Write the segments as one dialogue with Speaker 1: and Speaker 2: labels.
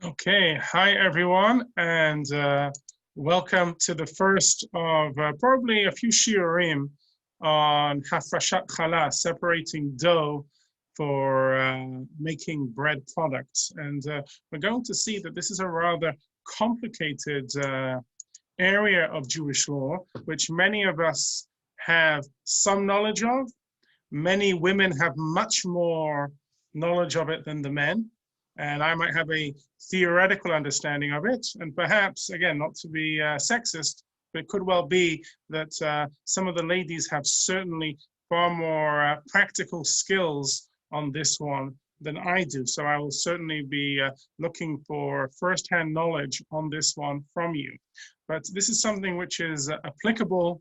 Speaker 1: Okay, hi everyone, and welcome to the first of probably a few shiurim on Hafrashat Hallah, separating dough for making bread products. And we're going to see that this is a rather complicated area of Jewish law, which many of us have some knowledge of. Many women have much more knowledge of it than the men, and I might have a theoretical understanding of it. And perhaps, again, not to be sexist, but it could well be that some of the ladies have certainly far more practical skills on this one than I do. So I will certainly be looking for firsthand knowledge on this one from you. But this is something which is applicable,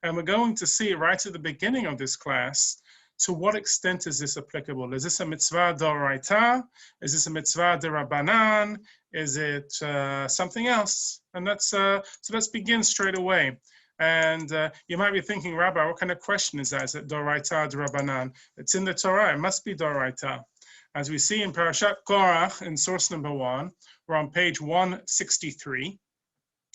Speaker 1: and we're going to see right at the beginning of this class, to what extent is this applicable? Is this a mitzvah d'oraita? Is this a mitzvah d'rabanan? Is it something else? And so let's begin straight away. And you might be thinking, Rabbi, what kind of question is that? Is it d'oraita, d'rabanan? It's in the Torah, it must be d'oraita. As we see in Parashat Korach, in source number 1, we're on page 163.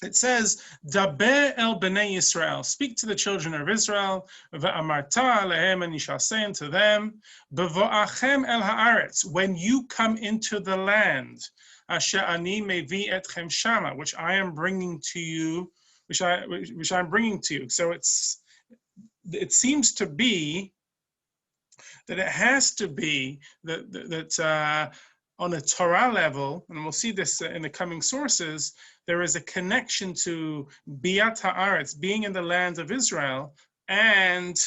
Speaker 1: It says, Daber el bnei Yisrael, speak to the children of Israel, ve'amarta alehem, and you shall say unto them, bevo'achem el haaretz, when you come into the land, asher ani mevi etchem shama, which I am bringing to you, which I'm bringing to you. So it seems to be that it has to be that on a Torah level, and we'll see this in the coming sources, there is a connection to Biat Haaretz, being in the land of Israel, and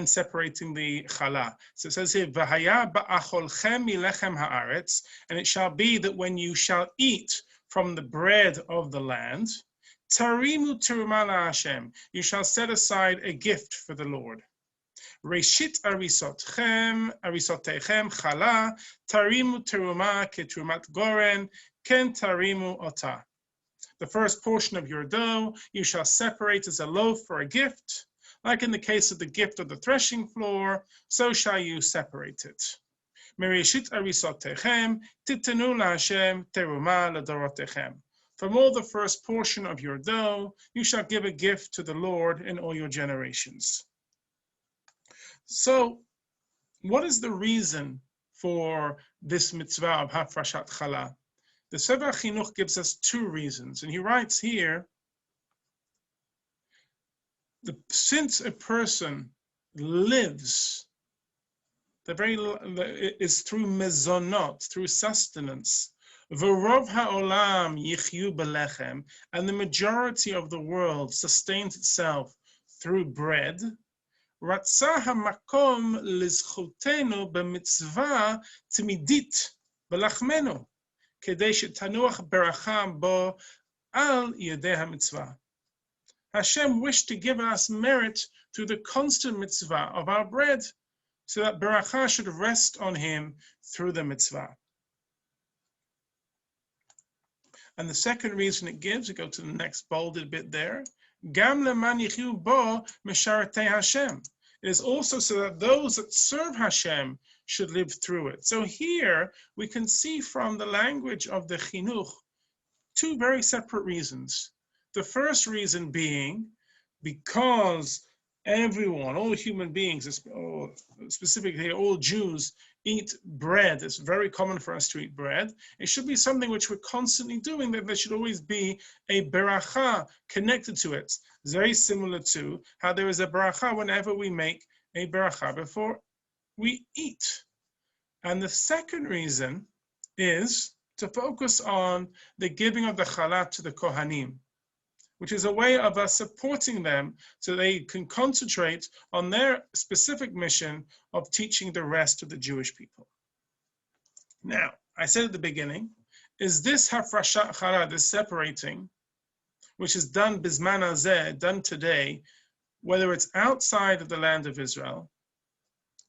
Speaker 1: separating the Hallah. So it says here, V'haya ba'acholchem milechem haaretz, and it shall be that when you shall eat from the bread of the land, tarimu teruma la'Hashem, you shall set aside a gift for the Lord. Reshit arisotechem chala tarimu teruma ketrumat goren ken tarimu ota. The first portion of your dough you shall separate as a loaf for a gift, like in the case of the gift of the threshing floor, so shall you separate it. Mereshit arisotechem titenu laHashem teruma ladorotechem. From all the first portion of your dough you shall give a gift to the Lord in all your generations. So, what is the reason for this mitzvah of Hafrashat Hallah? The Sefer Chinuch gives us 2 reasons, and he writes here, since a person lives, is through mezonot, through sustenance, v'rov ha'olam yichyu belechem, and the majority of the world sustains itself through bread, רצה המקום לזכותנו במצווה תמידית בלחמנו, כדי שתנוח ברכה בו על ידי המצווה. Hashem wished to give us merit through the constant mitzvah of our bread, so that beracha should rest on him through the mitzvah. And the second reason it gives, we go to the next bolded bit there, Gam leman yichyu bo mesharatei Hashem. It is also so that those that serve Hashem should live through it. So here we can see from the language of the Chinuch 2 very separate reasons. The first reason being because everyone, all human beings, specifically all Jews, eat bread. It's very common for us to eat bread. It should be something which we're constantly doing, that there should always be a beracha connected to it. It's very similar to how there is a beracha whenever we make a beracha before we eat. And the second reason is to focus on the giving of the challah to the Kohanim, which is a way of us supporting them so they can concentrate on their specific mission of teaching the rest of the Jewish people. Now, I said at the beginning, is this Hafrashat Hallah, this separating, which is done bizman hazeh, done today, whether it's outside of the land of Israel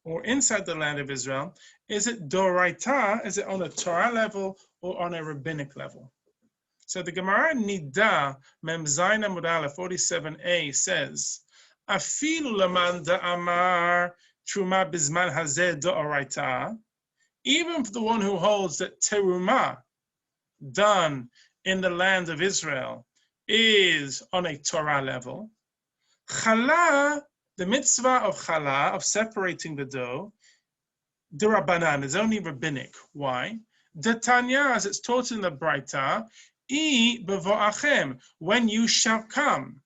Speaker 1: or inside the land of Israel, is it doraita, is it on a Torah level or on a rabbinic level? So the Gemara Nida Mem Zayin Amud Aleph 47a says, Afilu laman da'amar truma bizman hazeh do'oraita, even for the one who holds that terumah done in the land of Israel is on a Torah level, Hallah, the mitzvah of Hallah, of separating the dough, D'Rabbanan, is only rabbinic. Why? The Tanya, as it's taught in the Braita, I bevo'achem, when you shall come.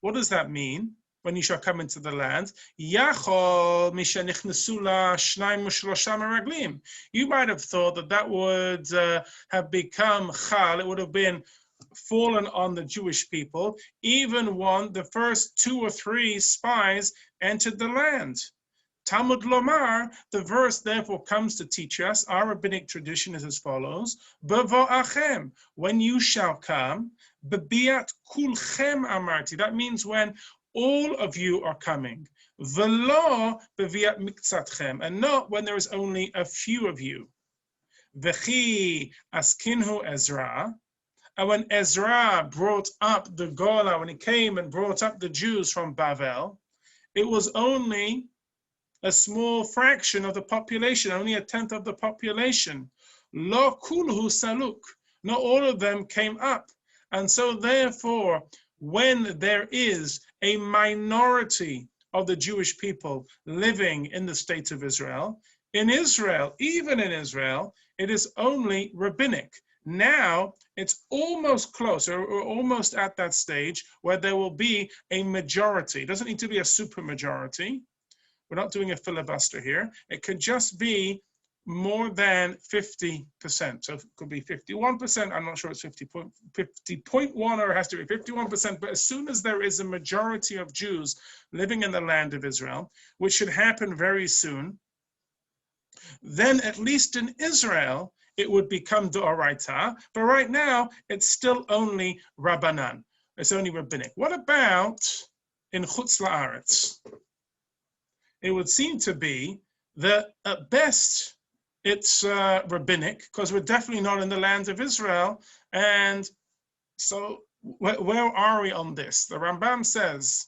Speaker 1: What does that mean? When you shall come into the land, Yachol mishenichnesula shnaim ushlosha meraglim. You might have thought that that would have become chal. It would have been fallen on the Jewish people, even when the first 2 or 3 spies entered the land. Talmud Lomar, the verse therefore comes to teach us, our rabbinic tradition is as follows, Bevo'achem, when you shall come, Bebiat kulchem amarti, that means when all of you are coming, Velo beviat miktzatchem, and not when there is only a few of you. Vechi askinhu Ezra, and when Ezra brought up the Gola, when he came and brought up the Jews from Bavel, it was only a small fraction of the population, only a tenth of the population. Lo kulhu saluk, not all of them came up. And so therefore, when there is a minority of the Jewish people living in the state of Israel, even in Israel, it is only rabbinic. Now, it's almost close, or almost at that stage where there will be a majority. It doesn't need to be a super majority. We're not doing a filibuster here. It could just be more than 50%. So it could be 51%. I'm not sure it's 50.1 or it has to be 51%. But as soon as there is a majority of Jews living in the land of Israel, which should happen very soon, then at least in Israel, it would become D'Oraita. But right now, it's still only Rabbanan. It's only rabbinic. What about in Chutz La'aretz? It would seem to be that at best it's rabbinic, because we're definitely not in the land of Israel. And so where are we on this? The Rambam says,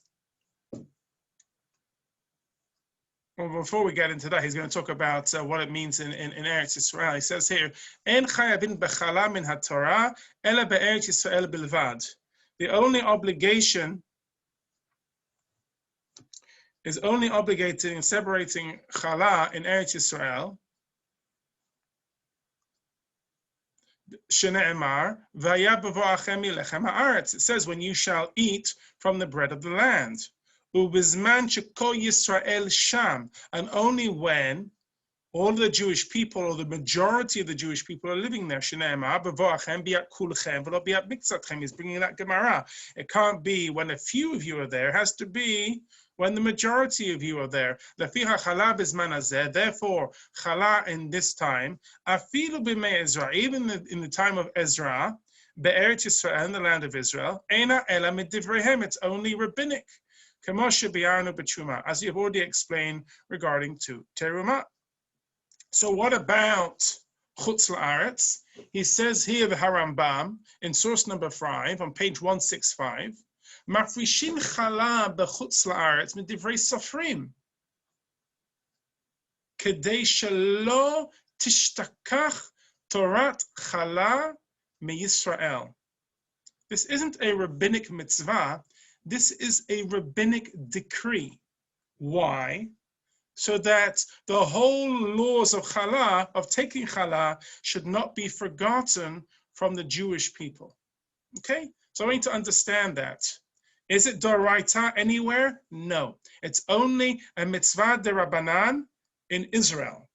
Speaker 1: well, before we get into that, he's going to talk about what it means in Eretz Yisrael. He says here, En chayavin bechala min haTorah, ela be'eretz Yisrael bilvad. The only obligation is only obligating and separating challah in Eretz Yisrael. Shene'emar, v'aya b'vo'achem milechem ha'aretz. It says, when you shall eat from the bread of the land. Ubizman shekol Yisrael sham. And only when all the Jewish people, or the majority of the Jewish people, are living there. Shene'emar, b'vo'achem bi'at kulchem v'lo bi'at miktzatchem. He's bringing that Gemara. It can't be when a few of you are there. It has to be when the majority of you are there. Therefore, challah in this time, afilu b'mei Ezra, even in the time of Ezra, be'eretz Yisrael, in the land of Israel, eina ela midivrehem, it's only rabbinic. K'moshe bi'arnu b'tshuma, as you've already explained regarding to terumah. So what about Chutz La'aretz? He says here, the Harambam, in source number 5, on page 165, Mafrishin challah b'chutz la'aretz midivrei sofrim, kedei shelo tishtakach torat challah miYisrael. This isn't a rabbinic mitzvah. This is a rabbinic decree. Why? So that the whole laws of challah, of taking challah, should not be forgotten from the Jewish people. Okay? So I need to understand that. Is it D'Oraita anywhere? No. It's only a mitzvah d'Rabbanan in Israel.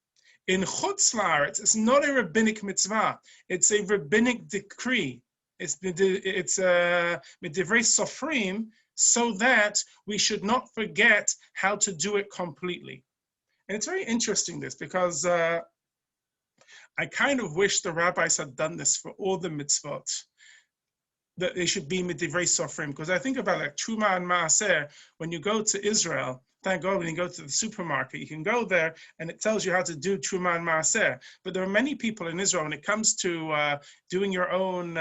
Speaker 1: In Chutz La'aretz, it's not a rabbinic mitzvah. It's a rabbinic decree. It's midivrei sofrim, so that we should not forget how to do it completely. And it's very interesting, this, because I kind of wish the rabbis had done this for all the mitzvot, that they should be midivrei sofrim. Because I think about like Truma and Maaser, when you go to Israel, thank God, when you go to the supermarket, you can go there and it tells you how to do Truma and Maaser. But there are many people in Israel, when it comes to doing your own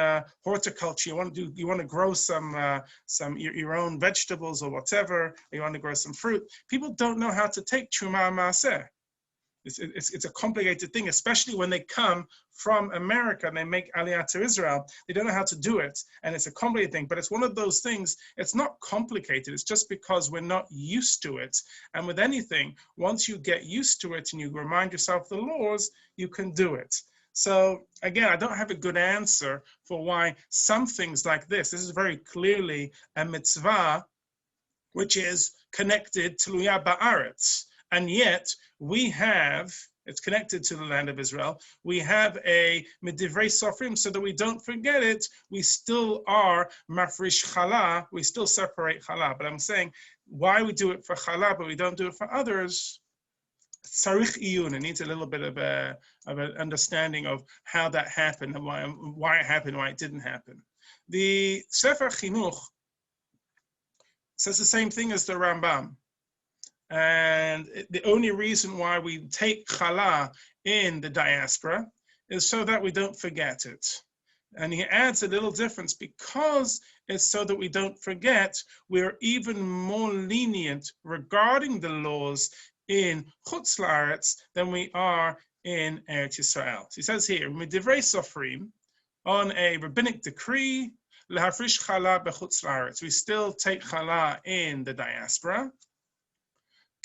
Speaker 1: horticulture, you want to grow some your own vegetables or whatever, you want to grow some fruit, people don't know how to take Truma and Maaser. It's a complicated thing, especially when they come from America and they make Aliyah to Israel. They don't know how to do it, and it's a complicated thing. But it's one of those things, it's not complicated. It's just because we're not used to it. And with anything, once you get used to it and you remind yourself the laws, you can do it. So again, I don't have a good answer for why some things like this is very clearly a mitzvah, which is connected to Luya Ba'aretz. And yet we have, it's connected to the land of Israel, we have a Midivrei Sofrim, so that we don't forget it, we still are Mafrish Hallah, we still separate Hallah. But I'm saying why we do it for Hallah, but we don't do it for others, Sarich Iyun, it needs a little bit of an understanding of how that happened and why it happened, why it didn't happen. The Sefer Chinuch says the same thing as the Rambam. And the only reason why we take Hallah in the diaspora is so that we don't forget it. And he adds a little difference, because it's so that we don't forget, we're even more lenient regarding the laws in Chutz La'aretz than we are in Eretz Yisrael. So he says here, Midivrei Sofrim, on a rabbinic decree, L'hafrish Hallah b'Chutz La'aretz. We still take Hallah in the diaspora,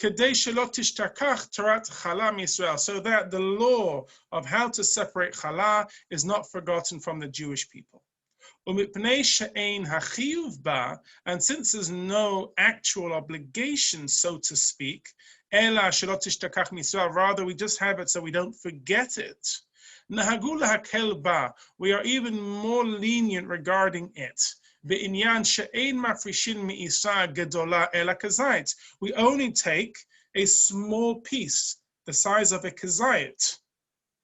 Speaker 1: Kedei shelo tishtakach Torat Hallah miYisrael, so that the law of how to separate Hallah is not forgotten from the Jewish people. Umipnei she'ein hachiyuv ba, and since there's no actual obligation, so to speak, ela shelo tishtakach miYisrael, rather we just have it so we don't forget it. Nahagu lahakel ba, we are even more lenient regarding it. Ve'inyan she'ein mafrishin mi'isa gedola ela kazait. We only take a small piece, the size of a kazait,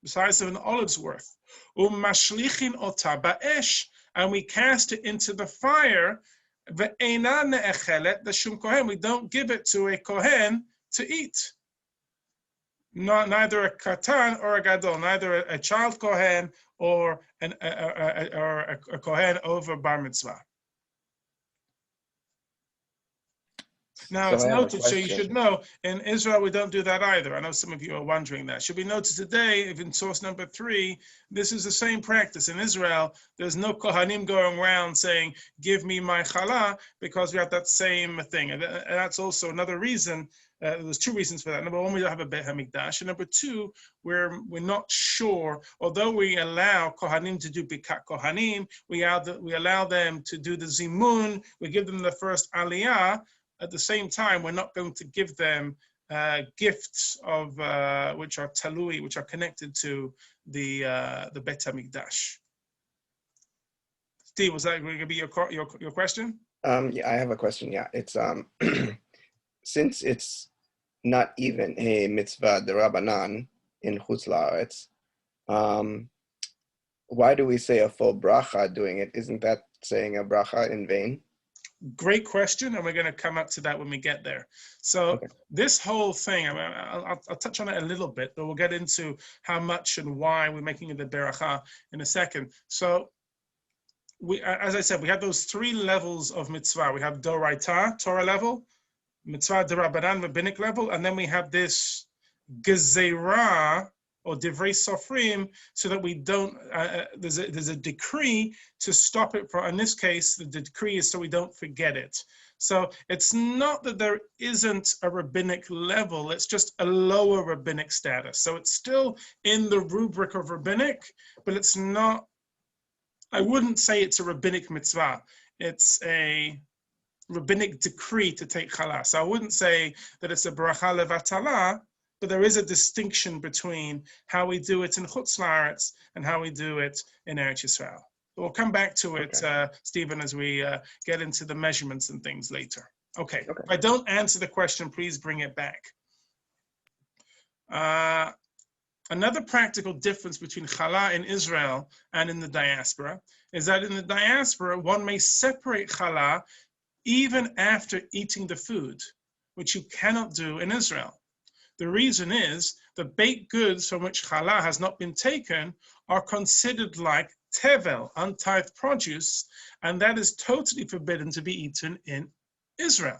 Speaker 1: the size of an olive's worth. Umashlichin ota ba'esh, and we cast it into the fire. Ve'ena ne'echelet l'shum kohen. We don't give it to a kohen to eat. Neither a katan or a gadol, neither a child kohen or a kohen over bar mitzvah. Now it's noted, so you should know, in Israel we don't do that either. I know some of you are wondering that. Should be noted today, if in source number 3, this is the same practice. In Israel, there's no kohanim going around saying, give me my challah, because we have that same thing. And that's also another reason. There's 2 reasons for that. Number 1, we don't have a Beit HaMikdash. And number 2, we're not sure, although we allow Kohanim to do Bikat Kohanim, we allow them to do the Zimun, we give them the first Aliyah. At the same time, we're not going to give them gifts of which are talui, which are connected to the Beit HaMikdash. Steve, was that going to be your question?
Speaker 2: Yeah, I have a question. Yeah, it's since it's not even a mitzvah d'Rabbanan in Chutz La'aretz, why do we say a full bracha doing it? Isn't that saying a bracha in vain?
Speaker 1: Great question, and we're going to come up to that when we get there. So This whole thing, I'll touch on it a little bit, but we'll get into how much and why we're making it the beracha in a second. So we, as I said, we have those 3 levels of mitzvah. We have Doraita, Torah level, mitzvah d'Rabbanan, rabbinic level, and then we have this gezerah, or divrei sofrim, so that we don't, there's a decree to stop it from, in this case, the decree is so we don't forget it. So it's not that there isn't a rabbinic level, it's just a lower rabbinic status. So it's still in the rubric of rabbinic, but it's not, I wouldn't say it's a rabbinic mitzvah. It's a rabbinic decree to take challah. So I wouldn't say that it's a bracha levatala, but there is a distinction between how we do it in Chutz La'aretz and how we do it in Eretz Yisrael. We'll come back to it, Stephen, as we get into the measurements and things later. Okay. If I don't answer the question, please bring it back. Another practical difference between challah in Israel and in the diaspora is that in the diaspora, one may separate challah even after eating the food, which you cannot do in Israel. The reason is the baked goods from which challah has not been taken are considered like tevel, untithed produce, and that is totally forbidden to be eaten in Israel.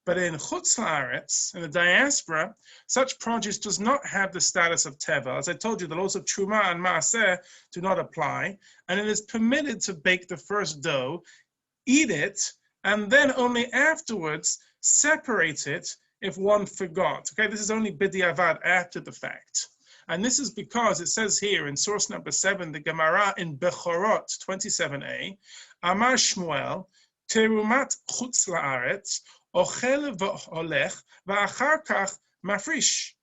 Speaker 1: But in Chutz La'aretz, in the diaspora, such produce does not have the status of teva. As I told you, the laws of Truma and Maaseh do not apply, and it is permitted to bake the first dough, eat it, and then only afterwards separate it if one forgot. Okay, this is only b'diavad, after the fact. And this is because it says here in source number 7, the Gemara in Bechorot 27a, Amar Shmuel, Terumat Chutz La'aretz, Ochel v'olech v'achar kach mafrish.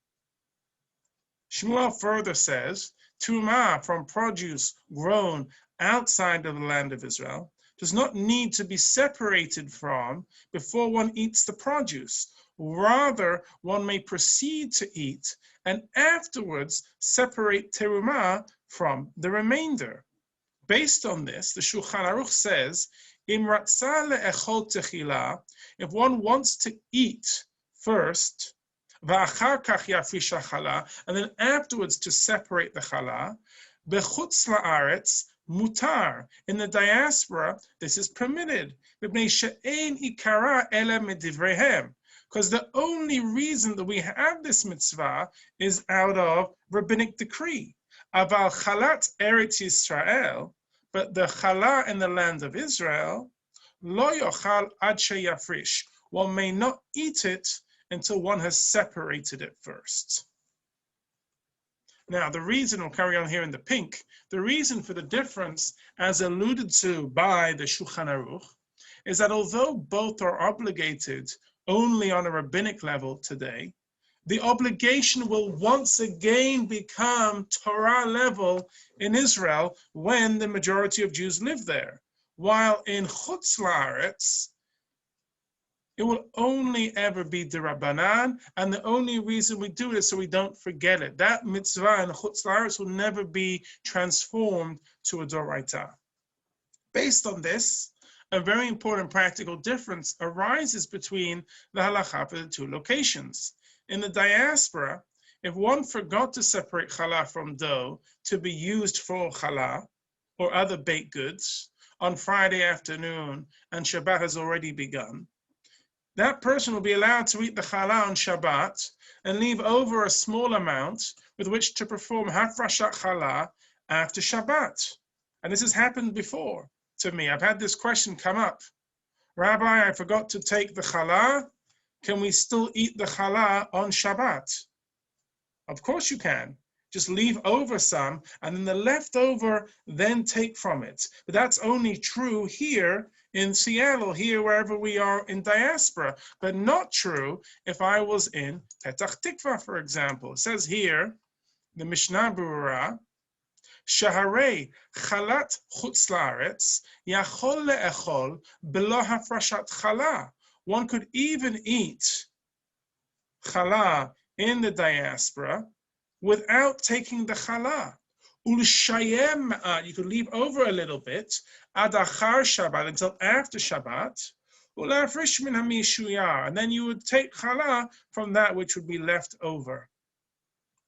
Speaker 1: Shmuel further says, Terumah from produce grown outside of the land of Israel does not need to be separated from before one eats the produce. Rather, one may proceed to eat and afterwards separate terumah from the remainder. Based on this, the Shohana Rook says, if one wants to eat first, and then afterwards to separate the challah, bechutz la'aretz mutar. In the diaspora, this is permitted. Because the only reason that we have this mitzvah is out of rabbinic decree. Aval chalat Eretz Yisrael, but the challah in the land of Israel, lo yochal ad sheyafrish. One may not eat it until one has separated it first. Now, the reason, we'll carry on here in the pink, the reason for the difference, as alluded to by the Shohana Rook, is that although both are obligated only on a rabbinic level today, the obligation will once again become Torah level in Israel when the majority of Jews live there. While in Chutz La'aretz, it will only ever be d'Rabbanan, and the only reason we do it is so we don't forget it. That mitzvah in Chutz La'aretz will never be transformed to a Doraita. Based on this, a very important practical difference arises between the halakha for the two locations. In the diaspora, if one forgot to separate challah from dough to be used for challah or other baked goods on Friday afternoon and Shabbat has already begun, that person will be allowed to eat the challah on Shabbat and leave over a small amount with which to perform Hafrashat challah after Shabbat. And this has happened before to me. I've had this question come up. Rabbi, I forgot to take the challah. Can we still eat the challah on Shabbat? Of course you can. Just leave over some, and then the leftover, then take from it. But that's only true here in Seattle, here wherever we are in diaspora, but not true if I was in Petach Tikva, for example. It says here, the Mishnah Berurah, Shaharei chalat chutz la'aretz yachol le'echol belo hafrashat challah. One could even eat challah in the diaspora without taking the challah. Ulshayem, you could leave over a little bit, ad achar Shabbat, until after Shabbat, ulafrish min hamishuyah, and then you would take challah from that which would be left over.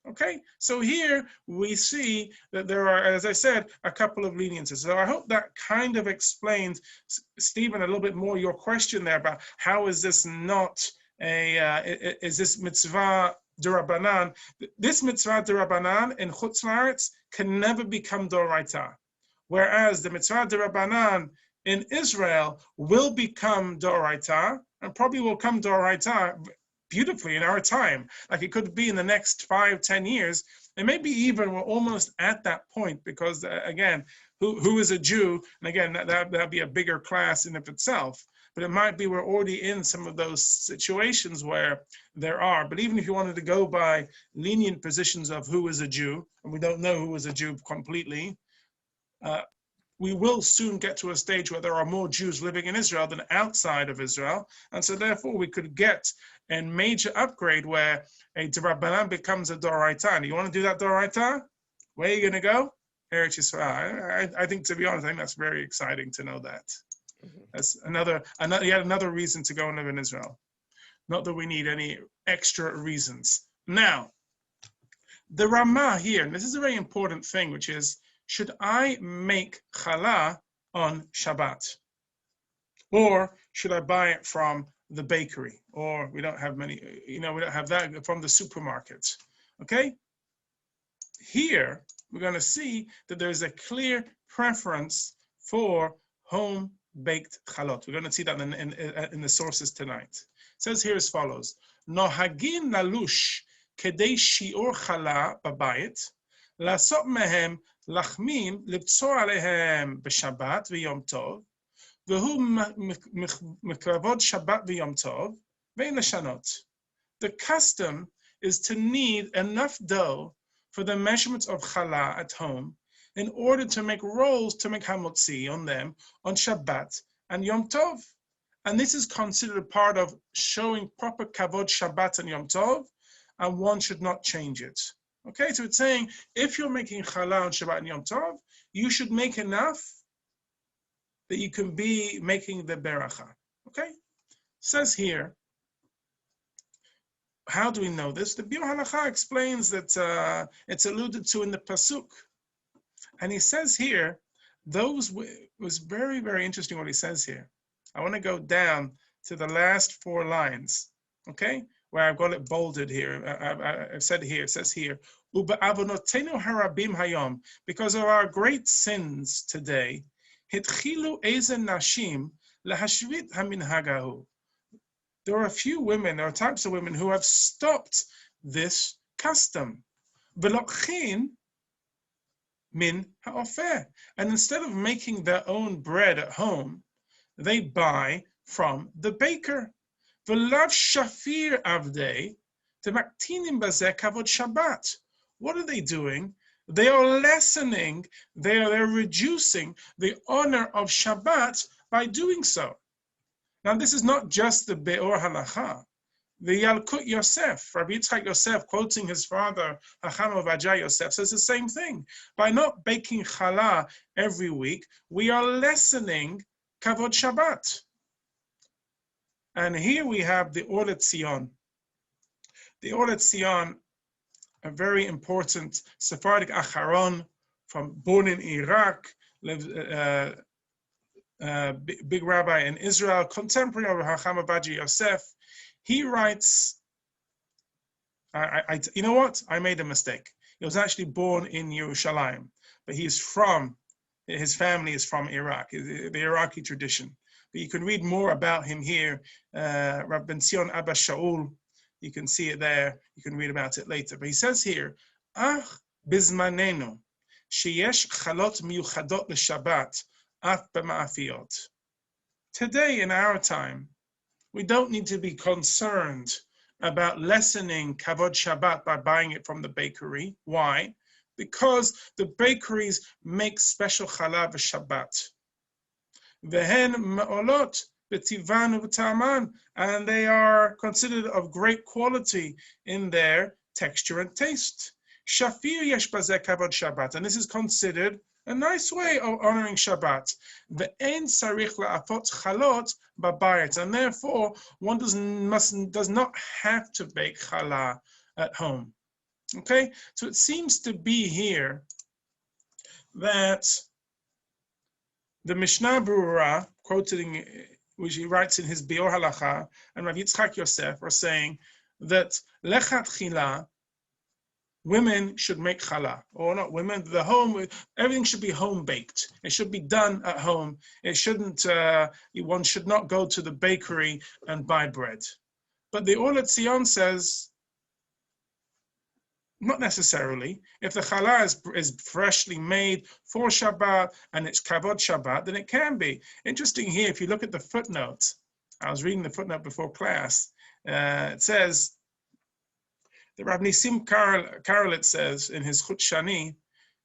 Speaker 1: Okay, so here we see that there are, as I said, a couple of leniences. So I hope that kind of explains, Stephen, a little bit more your question there about how is this not is this mitzvah d'Rabbanan? This mitzvah d'Rabbanan in Chutz La'aretz can never become d'Oraita, whereas the mitzvah d'Rabbanan in Israel will become d'Oraita and probably will come d'Oraita beautifully in our time. Like it could be in the next 5-10 years, and maybe even we're almost at that point because again, who is a Jew? And again, that'd be a bigger class in of itself. But it might be we're already in some of those situations where there are. But even if you wanted to go by lenient positions of who is a Jew, and we don't know who is a Jew completely, we will soon get to a stage where there are more Jews living in Israel than outside of Israel. And so therefore we could get a major upgrade where a d'Rabbanan becomes a Doraita. And you want to do that Doraita? Where are you going to go? Eretz Yisrael. I think, to be honest, I think that's very exciting to know that. That's yet another reason to go and live in Israel. Not that we need any extra reasons. Now, the Rama here, and this is a very important thing, which is, should I make challah on Shabbat? Or should I buy it from the bakery, or we don't have many, we don't have that from the supermarket. Okay? Here, we're going to see that there's a clear preference for home-baked chalot. We're going to see that in the sources tonight. It says here as follows: Nohagin lalush kedei shiur chala babayit, לעשות מהם לחמים, לבצור עליהם בשבת ויום טוב, והוא מקרבות שבת ויום טוב, ואין לשנות. The custom is to knead enough dough for the measurements of challah at home in order to make rolls to make hamotzi on them on Shabbat and Yom Tov. And this is considered part of showing proper kavod Shabbat and Yom Tov, and one should not change it. Okay, so it's saying if you're making challah on Shabbat and Yom Tov, you should make enough that you can be making the beracha. Okay, it says here. How do we know this? The Biur Halacha explains that it's alluded to in the pasuk, and he says here, was very, very interesting what he says here. I want to go down to the last 4 lines, okay, where I've got it bolded here. I've said here, it says here, U'ba'avonotenu harabim hayom, because of our great sins today, hitchilu ezen nashim lahashvit haminhagahu. There are a few women, there are types of women who have stopped this custom. V'lokhin min ha'ofer. And instead of making their own bread at home, they buy from the baker. V'lav shafir avdei temaktinim bazeh kavod Shabbat. What are they doing? They are lessening, they're reducing the honor of Shabbat by doing so. Now, this is not just the Be'or Halacha. The Yalkut Yosef, Rabbi Yitzchak Yosef, quoting his father, Hacham of Ajay Yosef, says the same thing. By not baking challah every week, we are lessening Kavod Shabbat. And here we have the Or Letzion. The Or Letzion, a very important Sephardic Acharon, born in Iraq, lived big rabbi in Israel, contemporary of Hacham Avaji Yosef. He writes, you know what? I made a mistake. He was actually born in Yerushalayim, but his family is from Iraq, the Iraqi tradition. But you can read more about him here. Rabbi Ben Zion Abba Shaul, you can see it there. You can read about it later. But he says here, Ach bizmanenu, sheyesh chalot miyuchadot l'Shabbat, today, in our time, we don't need to be concerned about lessening Kavod Shabbat by buying it from the bakery. Why? Because the bakeries make special challah v'Shabbat. Vehen me'olot b'tivan u'b'ta'aman, and they are considered of great quality in their texture and taste. Shafir yesh bazeh Kavod Shabbat, and this is considered a nice way of honoring Shabbat. Ve'en sarich la'afot chalot babayit, and therefore one does not have to bake challah at home. Okay, so it seems to be here that the Mishnah Berurah, quoting which he writes in his Biur Halacha, and Rav Yitzchak Yosef are saying that lechatchila, women should make challah, or not women, everything should be home baked. It should be done at home. It shouldn't, one should not go to the bakery and buy bread. But the Or Letzion says, not necessarily. If the challah is freshly made for Shabbat and it's kavod Shabbat, then it can be. Interesting here, if you look at the footnote, I was reading the footnote before class, it says, the Rav Nisim Karelitz says in his Chut Shani,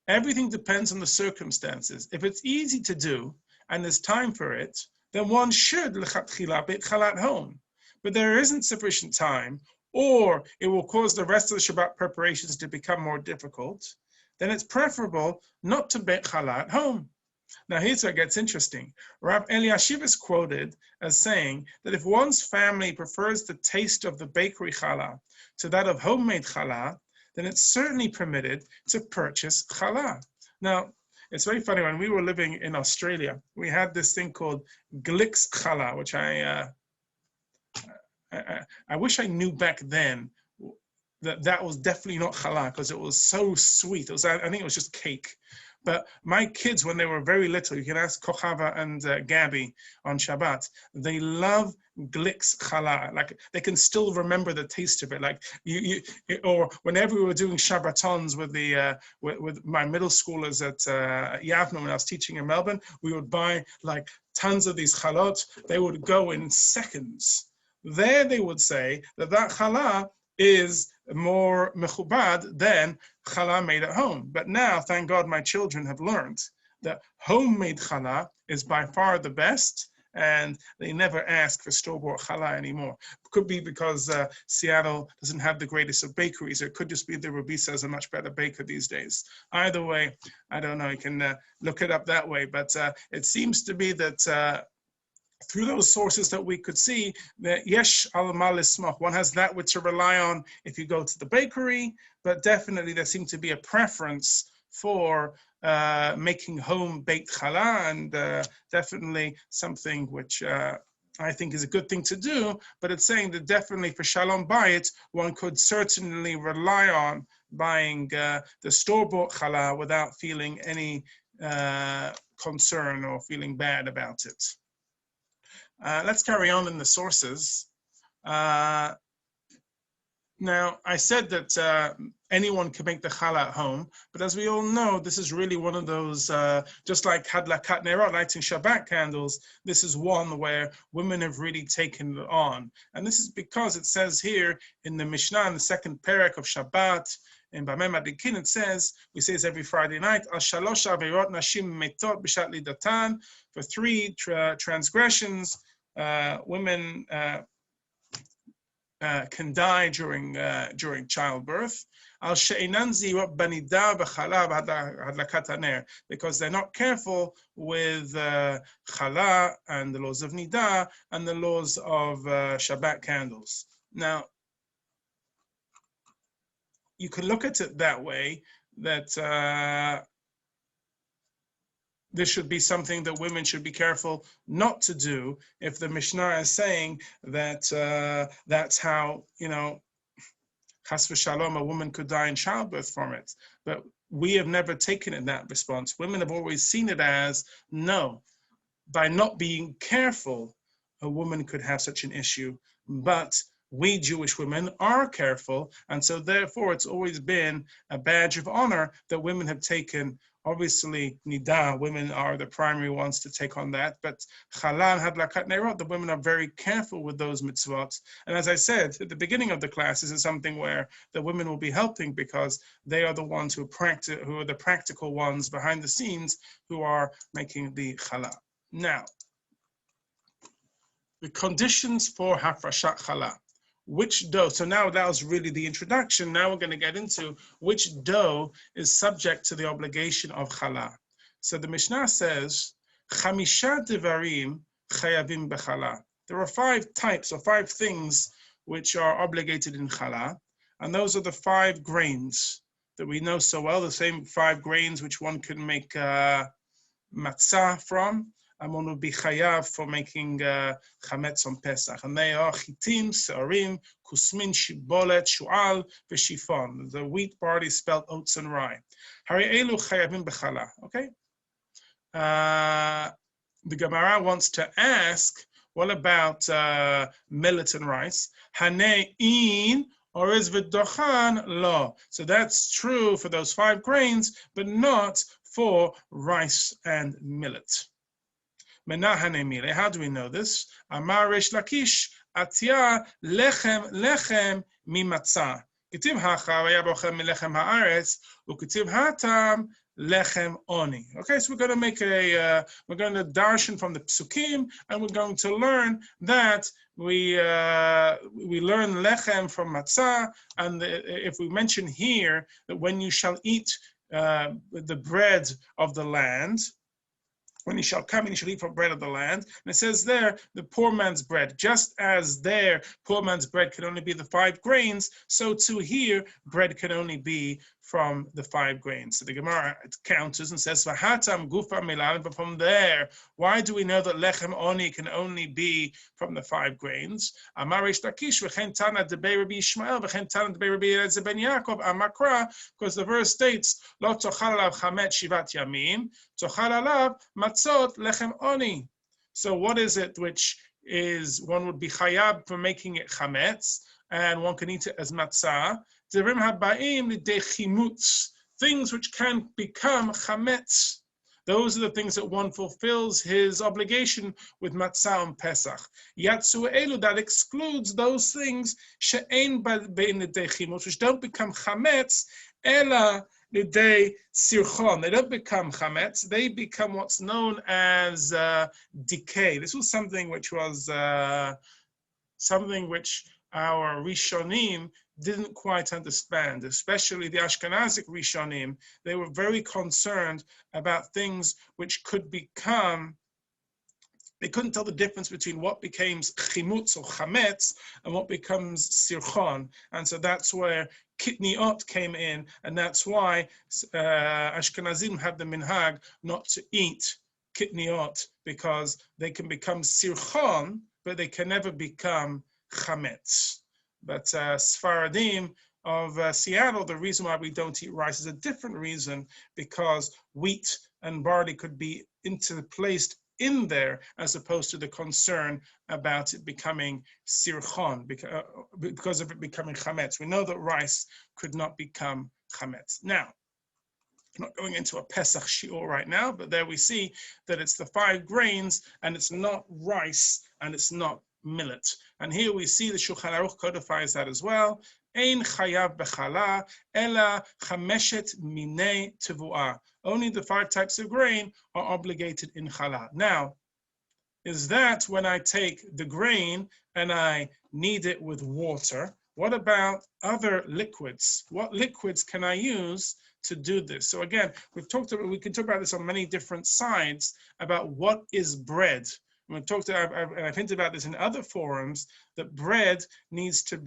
Speaker 1: everything depends on the circumstances. If it's easy to do and there's time for it, then one should lechatchila beit challah at home. But there isn't sufficient time, or it will cause the rest of the Shabbat preparations to become more difficult, then it's preferable not to beit challah at home. Now here's where it gets interesting. Rav Eliashiv is quoted as saying that if one's family prefers the taste of the bakery challah to that of homemade challah, then it's certainly permitted to purchase challah. Now, it's very funny, when we were living in Australia, we had this thing called Glicks challah, which I I wish I knew back then that was definitely not challah, because it was so sweet. It was, I think it was just cake. But my kids, when they were very little, you can ask Kochava and Gabby on Shabbat, they love Glicks challah. Like, they can still remember the taste of it. Like, or whenever we were doing Shabbatons with the with my middle schoolers at Yavne, when I was teaching in Melbourne, we would buy like tons of these chalot. They would go in seconds. There they would say that challah is more mechubad than challah made at home. But now, thank God, my children have learned that homemade challah is by far the best, and they never ask for store-bought challah anymore. Could be because Seattle doesn't have the greatest of bakeries, or it could just be the Rabisa is a much better baker these days. Either way, I don't know, you can look it up that way, but it seems to be that through those sources that we could see, that yesh al mal ismach, one has that which to rely on if you go to the bakery, but definitely there seemed to be a preference for making home baked challah, and definitely something which I think is a good thing to do, but it's saying that definitely for Shalom Bayit, one could certainly rely on buying the store-bought challah without feeling any concern or feeling bad about it. Let's carry on in the sources. Now, I said that anyone can make the challah at home, but as we all know, this is really one of those, just like hadlakat nerot, lighting Shabbat candles, this is one where women have really taken it on. And this is because it says here in the Mishnah, in the second parak of Shabbat, in Bameh Madikin, it says, we say this every Friday night, Al shalosh averot nashim metot b'shat lidatan, for 3 transgressions, women can die during childbirth. Because they're not careful with challah and the laws of nidah and the laws of Shabbat candles. Now, you can look at it that way, that this should be something that women should be careful not to do, if the Mishnah is saying that that's how, chas v'shalom, a woman could die in childbirth from it. But we have never taken it that response. Women have always seen it as, no, by not being careful, a woman could have such an issue. But we Jewish women are careful, and so therefore it's always been a badge of honor that women have taken. Obviously, nidah, women are the primary ones to take on that, but challah and hadlakat nerot, the women are very careful with those mitzvot. And as I said at the beginning of the class, this is something where the women will be helping, because they are the ones who are the practical ones behind the scenes who are making the challah. Now, the conditions for Hafrashat challah. Which dough? So now that was really the introduction. Now we're going to get into which dough is subject to the obligation of challah. So the Mishnah says, Chamisha devarim chayavim b'challah. There are 5 types, or 5 things which are obligated in challah, and those are the 5 grains that we know so well, the same 5 grains which one can make matzah from. And one would be chayav for making chametz on Pesach. And they are chitim, se'arim, kusmin, shibolet, shu'al, v'shifon. The wheat, barley, spelt, oats, and rye. Hari elu chayavim b'challah. Okay? The Gemara wants to ask, what about millet and rice? Hane'in, or is v'dochan lo? So that's true for those 5 grains, but not for rice and millet. How do we know this? Amar Reish Lakish, Atiyah lechem mimatzah. Kitiv hacha v'ya bochem milechem haaretz, ukitiv hatam lechem oni. Okay, so we're going to make we're going to darshan from the psukim, and we're going to learn that we learn lechem from matzah, and if we mention here that when you shall eat the bread of the land, when he shall come and he shall eat from bread of the land. And it says there, the poor man's bread. Just as there, poor man's bread can only be the 5 grains, so too here, bread can only be from the 5 grains. So the Gemara counters and says, "V'hatam gufa milan." But from there, why do we know that lechem oni can only be from the 5 grains? Amar Reish Lakish v'chen tana debei Rabbi Yishmael v'chen tana debei Rabbi Eliezer ben Yaakov Amakra, because the verse states, "Lo tochal alav chametz shivat yamim, tochal alav matzot lechem oni." So what is it which is one would be chayab for making it chametz, and one can eat it as matzah? Devarim habaim lidei chimutz, things which can become chametz. Those are the things that one fulfills his obligation with matzah and Pesach. Yatsu elu, that excludes those things she'ein bein lidei chimutz, which don't become chametz, ela lidei sirchon. They don't become chametz, they become what's known as decay. This was something which our Rishonim didn't quite understand, especially the Ashkenazic Rishonim. They were very concerned about things which could become, they couldn't tell the difference between what becomes chimutz or chametz and what becomes sirchon. And so that's where kitniot came in, and that's why Ashkenazim have the minhag not to eat kitniot, because they can become sirchon, but they can never become chametz. But Sfaradim of Seattle, the reason why we don't eat rice is a different reason, because wheat and barley could be placed in there, as opposed to the concern about it becoming sirchon, because of it becoming chametz. We know that rice could not become chametz. Now, I'm not going into a Pesach shiur right now, but there we see that it's the 5 grains, and it's not rice, and it's not millet. And here we see the Shohana Rook codifies that as well. Ein chayav bechala ela chameshet minei tevuah. Only the 5 types of grain are obligated in challah. Now, is that when I take the grain and I knead it with water? What about other liquids? What liquids can I use to do this? So again, we can talk about this on many different sides about what is bread. I've hinted about this in other forums, that bread needs to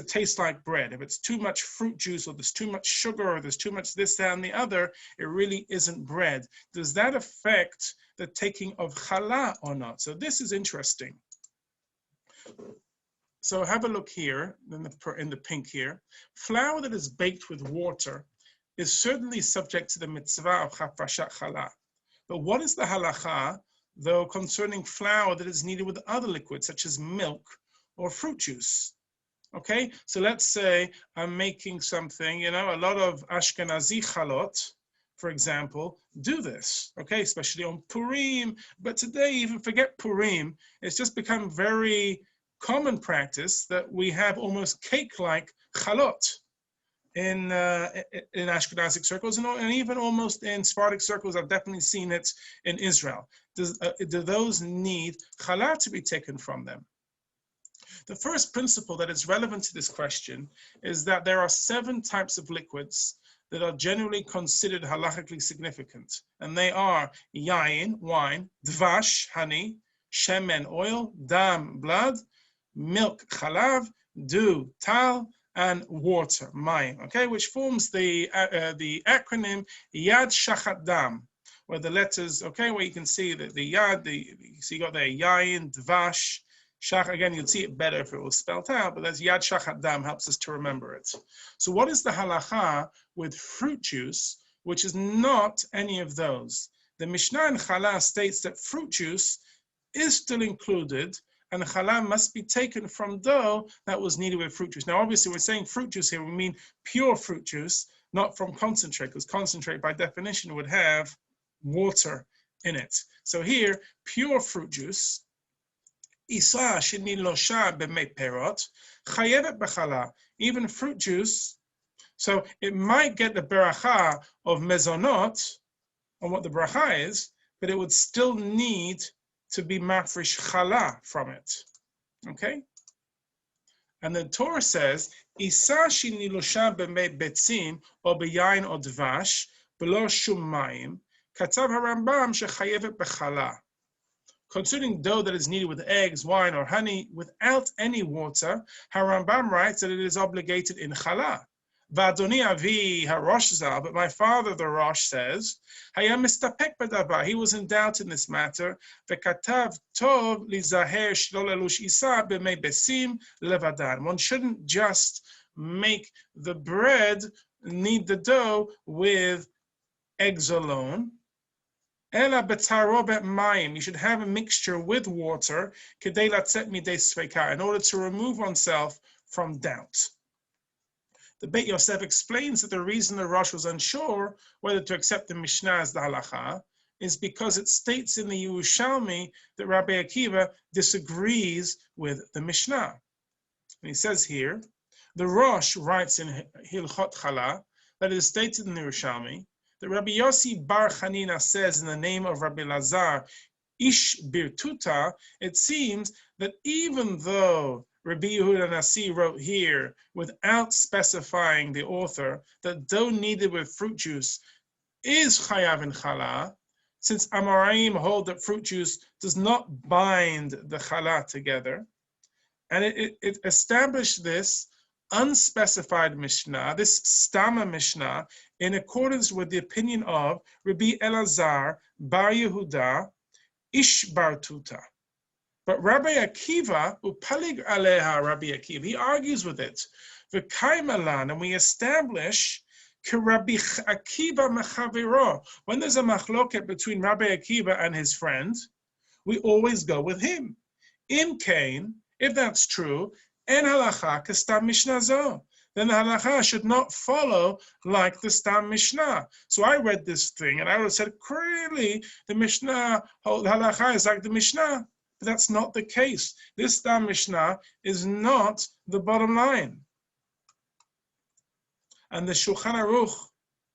Speaker 1: taste like bread. If it's too much fruit juice, or there's too much sugar, or there's too much this, that, and the other, it really isn't bread. Does that affect the taking of challah or not? So this is interesting. So have a look here in the pink here. Flour that is baked with water is certainly subject to the mitzvah of Hafrashat challah. But what is the halacha, though, concerning flour that is kneaded with other liquids, such as milk or fruit juice? Okay, so let's say I'm making something, a lot of Ashkenazi chalot, for example, do this, okay, especially on Purim. But today, even forget Purim, it's just become very common practice that we have almost cake-like chalot in Ashkenazic circles, and even almost in Sephardic circles. I've definitely seen it in Israel. Do those need challah to be taken from them? The first principle that is relevant to this question is that there are 7 types of liquids that are generally considered halachically significant, and they are yain, wine, dvash, honey, shemen, oil, dam, blood, milk, chalav, dew, tal, and water, mayim, okay, which forms the acronym Yad Shachat Dam, where the letters, okay, where you can see that the Yad, so you got there Yain, Dvash, Shach, again, you'd see it better if it was spelled out, but that's Yad Shachat Dam, helps us to remember it. So what is the halacha with fruit juice, which is not any of those? The Mishnah in Hallah states that fruit juice is still included, and challah must be taken from dough that was kneaded with fruit juice. Now, obviously, we're saying fruit juice here, we mean pure fruit juice, not from concentrate, because concentrate, by definition, would have water in it. So here, pure fruit juice, isa shenilosha b'mei perot, chayevet b'challah, even fruit juice, so it might get the beracha of mezonot, on what the beracha is, but it would still need to be mafresh challah from it, okay? And the Torah says, "Isa shenilosha b'mei betzim or b'yain or dvash below shum mayim, katav harambam shechayevet b'challah." Concerning dough that is kneaded with eggs, wine, or honey without any water, Harambam writes that it is obligated in challah. V'adoni avi harosh zal, but my father, the Rosh, says, Hayam mistapek b'davar. He was in doubt in this matter. V'katav tov lizaher shlo lelush isa b'mei besim levadan. One shouldn't just make the bread, knead the dough with eggs alone. Ela betarobet mayim. You should have a mixture with water, kedei latzet midei sveka, in order to remove oneself from doubt. The Beit Yosef explains that the reason the Rosh was unsure whether to accept the Mishnah as the halacha is because it states in the Yerushalmi that Rabbi Akiva disagrees with the Mishnah. And he says here, the Rosh writes in Hilchot Hallah that it is stated in the Yerushalmi that Rabbi Yossi Bar Chanina says in the name of Rabbi Lazar, Ish Birtuta, it seems that even though Rabbi Yehuda Nasi wrote here, without specifying the author, that dough kneaded with fruit juice is chayav in challah, since Amoraim hold that fruit juice does not bind the challah together, and it established this unspecified Mishnah, this Stama Mishnah, in accordance with the opinion of Rabbi Elazar Bar Yehuda Ish Bar Tuta. But Rabbi Akiva, upalig aleha Rabbi Akiva, he argues with it. V'kaimalan, and we establish Rabbi Akiva mechaviro. When there's a machloket between Rabbi Akiva and his friend, we always go with him. Im kain, if that's true, en halacha kastam mishnah zo. Then the halacha should not follow like the Stam Mishnah. So I read this thing and I would have said, clearly the Mishnah, the halacha is like the Mishnah. But that's not the case. This Stam Mishnah is not the bottom line. And the Shohana Rook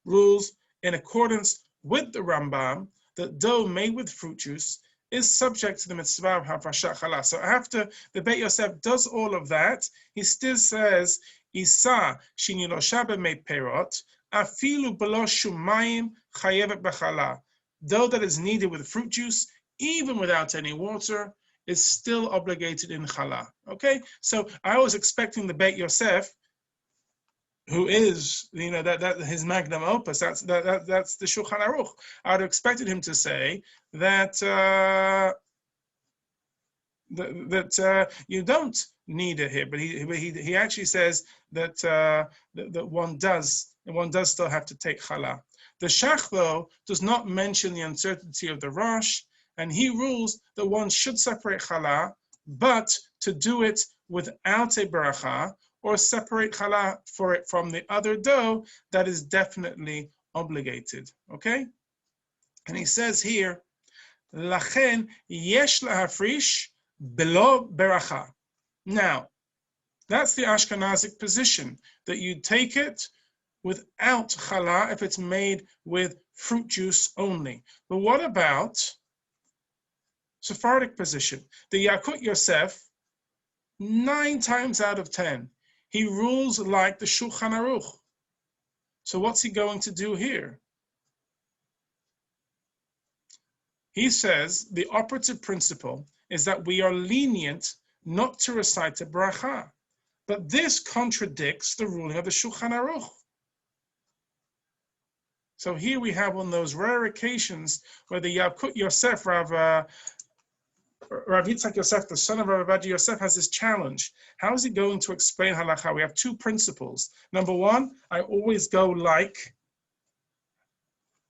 Speaker 1: rules in accordance with the Rambam that dough made with fruit juice is subject to the mitzvah of Hafrashat Hallah. So after the Beit Yosef does all of that, he still says, Isa shinilosha b'mei perot, afilu b'lo shumayim chayevet b'chala. Dough that is kneaded with fruit juice, even without any water, is still obligated in challah. Okay, so I was expecting the Beit Yosef, who is, that his magnum opus, that's the Shulchan Aruch. I would have expected him to say that you don't need it here, but he actually says that one does still have to take challah. The Shach, though, does not mention the uncertainty of the Rosh, and he rules that one should separate challah, but to do it without a bracha, or separate challah for it from the other dough that is definitely obligated. Okay? And he says here, Lachen yesh lahafrish belo beracha. Now, that's the Ashkenazic position, that you take it without challah if it's made with fruit juice only. But what about Sephardic position? The Yakut Yosef, 9 times out of 10, he rules like the Shulchan Aruch. So what's he going to do here? He says the operative principle is that we are lenient not to recite a bracha. But this contradicts the ruling of the Shulchan Aruch. So here we have one of those rare occasions where the Yakut Yosef, Rav Yitzchak Yosef, the son of Rav Avadia Yosef, has this challenge. How is he going to explain halakha? We have 2 principles. Number 1, I always go like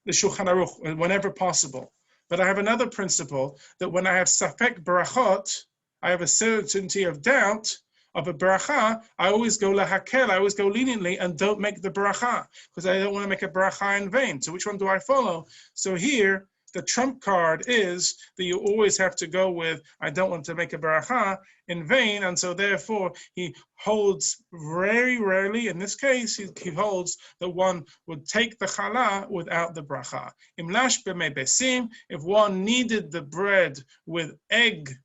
Speaker 1: the Shulchan Aruch whenever possible. But I have another principle that when I have safek barachot, I have a certainty of doubt of a bracha, I always go lahakel, I always go leniently and don't make the bracha, because I don't want to make a bracha in vain. So which one do I follow? So here, the trump card is that you always have to go with, I don't want to make a bracha in vain, and so therefore he holds very rarely, in this case, he holds that one would take the challah without the bracha. Imlash b'mei besim, if one kneaded the bread with egg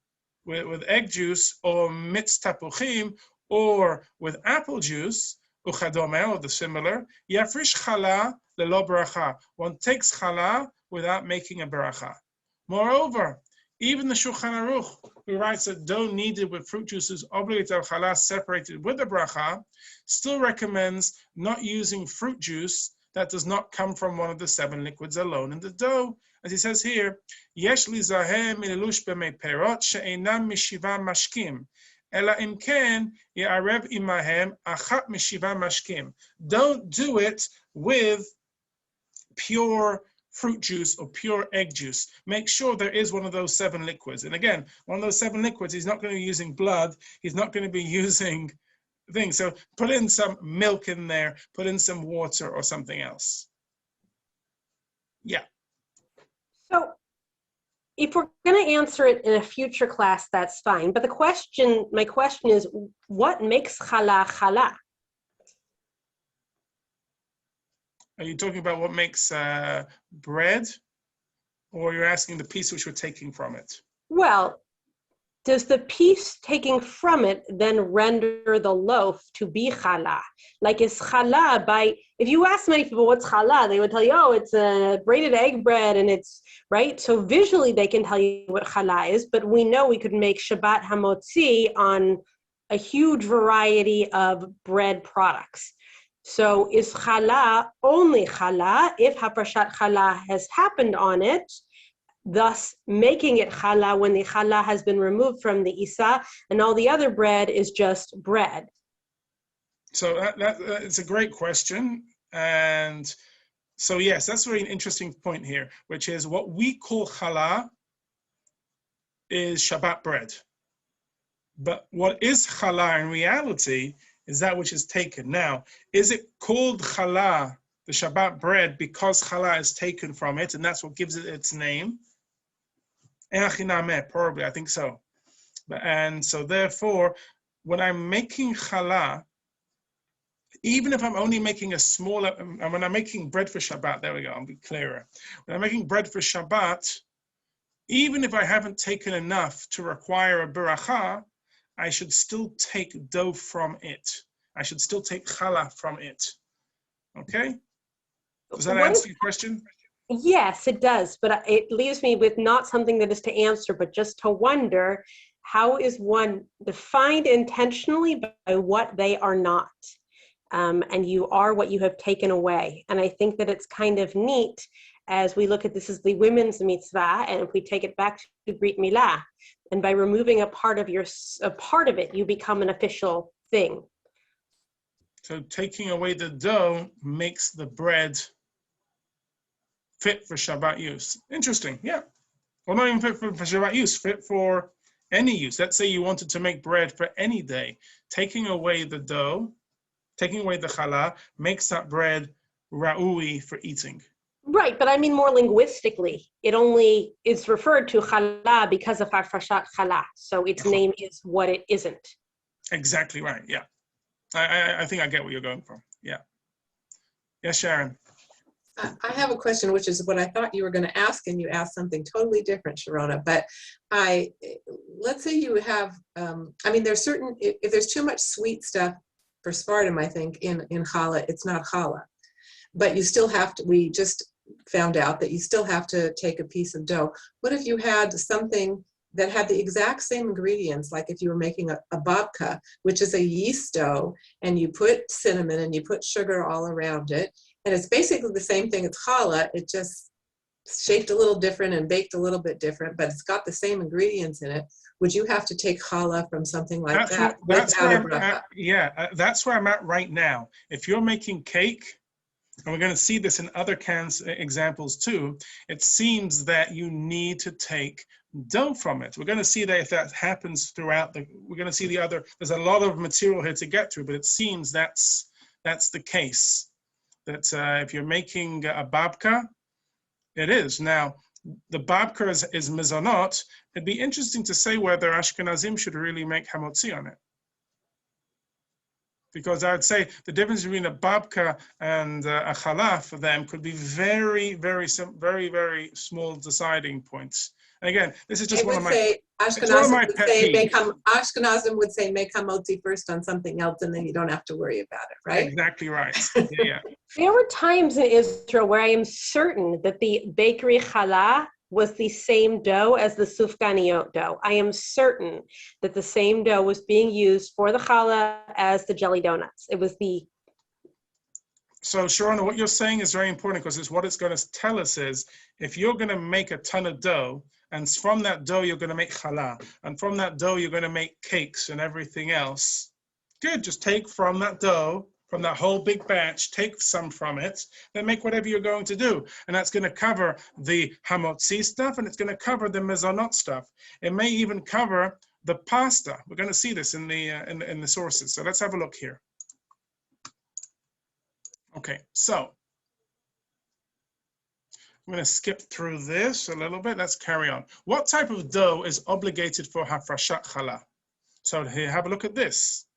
Speaker 1: juice, or mitz tapuchim, or with apple juice, uchadome, or the similar, yafrish challah lelo bracha. One takes challah without making a bracha. Moreover, Even the Shohana Rook, who writes that dough kneaded with fruit juice is obligated al Hallah separated with the bracha, still recommends not using fruit juice that does not come from one of the 7 liquids alone in the dough. As he says here, Yesh lizaher milelush b'mei perot she'einam mishiva mashkim, ela im ken ya'arev imahem achat mishiva mashkim. Don't do it with pure fruit juice or pure egg juice. Make sure there is one of those 7 liquids. And again, one of those 7 liquids, he's not going to be using blood. He's not going to be using things. So put in some milk in there, put in some water or something else. Yeah.
Speaker 3: So if we're going to answer it in a future class, that's fine. But my question is, what makes challah challah?
Speaker 1: Are you talking about what makes bread, or you're asking the piece which we're taking from it?
Speaker 3: Well, does the piece taking from it then render the loaf to be challah? Like, is challah if you ask many people what's challah, they would tell you, oh, it's a braided egg bread, and it's, right? So visually they can tell you what challah is, but we know we could make Shabbat hamotzi on a huge variety of bread products. So is challah only challah if Hafrashat challah has happened on it, thus making it challah when the challah has been removed from the isa, and all the other bread is just bread?
Speaker 1: So it's a great question. And so, yes, that's a very interesting point here, which is what we call challah is Shabbat bread. But what is challah in reality is that which is taken. Now, is it called challah, the Shabbat bread, because challah is taken from it, and that's what gives it its name? Probably, I think so. And so therefore, when I'm making challah, even if I'm only making a smaller, and when I'm making bread for Shabbat, there we go, I'll be clearer. When I'm making bread for Shabbat, even if I haven't taken enough to require a beracha, I should still take dough from it. I should still take challah from it. Okay? Does that answer your question?
Speaker 3: Yes, it does. But it leaves me with not something that is to answer, but just to wonder, how is one defined intentionally by what they are not? And you are what you have taken away. And I think that it's kind of neat as we look at this as the women's mitzvah, and if we take it back to Brit Milah, and by removing a part of it, you become an official thing.
Speaker 1: So taking away the dough makes the bread fit for Shabbat use. Interesting, yeah. Well, not even fit for Shabbat use, fit for any use. Let's say you wanted to make bread for any day. Taking away the dough, taking away the challah, makes that bread ra'ui for eating.
Speaker 3: Right, but I mean more linguistically. It only is referred to challah because of Hafrashat challah. So its name is what it isn't.
Speaker 1: Exactly right, yeah. I think I get what you're going for, yeah. Yes, Sharon.
Speaker 4: I have a question, which is what I thought you were going to ask, and you asked something totally different, Shohana. But let's say you have, there's certain, if there's too much sweet stuff for spartum, I think, in challah, it's not challah. But you still have to, we just found out that you still have to take a piece of dough. What if you had something that had the exact same ingredients, like if you were making a babka, which is a yeast dough, and you put cinnamon and you put sugar all around it, and it's basically the same thing as challah, it just shaped a little different and baked a little bit different, but it's got the same ingredients in it. Would you have to take challah from something like that without a bracha?
Speaker 1: That's where I'm at right now. If you're making cake, and we're going to see this in other examples too, it seems that you need to take dough from it. We're going to see that if that happens throughout we're going to see there's a lot of material here to get through, but it seems that's the case. That if you're making a babka, it is. Now, the babka is mizanot. It'd be interesting to say whether Ashkenazim should really make hamotzi on it. Because I would say the difference between a babka and a challah for them could be very, very, very, very small deciding points. And again, this is just one of my
Speaker 4: Ashkenazim would say make hamotzi first on something else, and then you don't have to worry about it, right?
Speaker 1: Exactly right. Yeah.
Speaker 3: There were times in Israel where I am certain that the bakery challah was the same dough as the sufganiyot dough. I am certain that the same dough was being used for the challah as the jelly donuts. It was the...
Speaker 1: So Shohana, what you're saying is very important because it's what it's going to tell us is if you're going to make a ton of dough, and from that dough you're going to make challah, and from that dough you're going to make cakes and everything else, good, just take from that dough, from that whole big batch, take some from it, then make whatever you're going to do. And that's going to cover the hamotzi stuff, and it's going to cover the mezonot stuff. It may even cover the pasta. We're going to see this in the sources. So let's have a look here. Okay, so I'm going to skip through this a little bit. Let's carry on. What type of dough is obligated for Hafrashat Hallah? So here, have a look at this.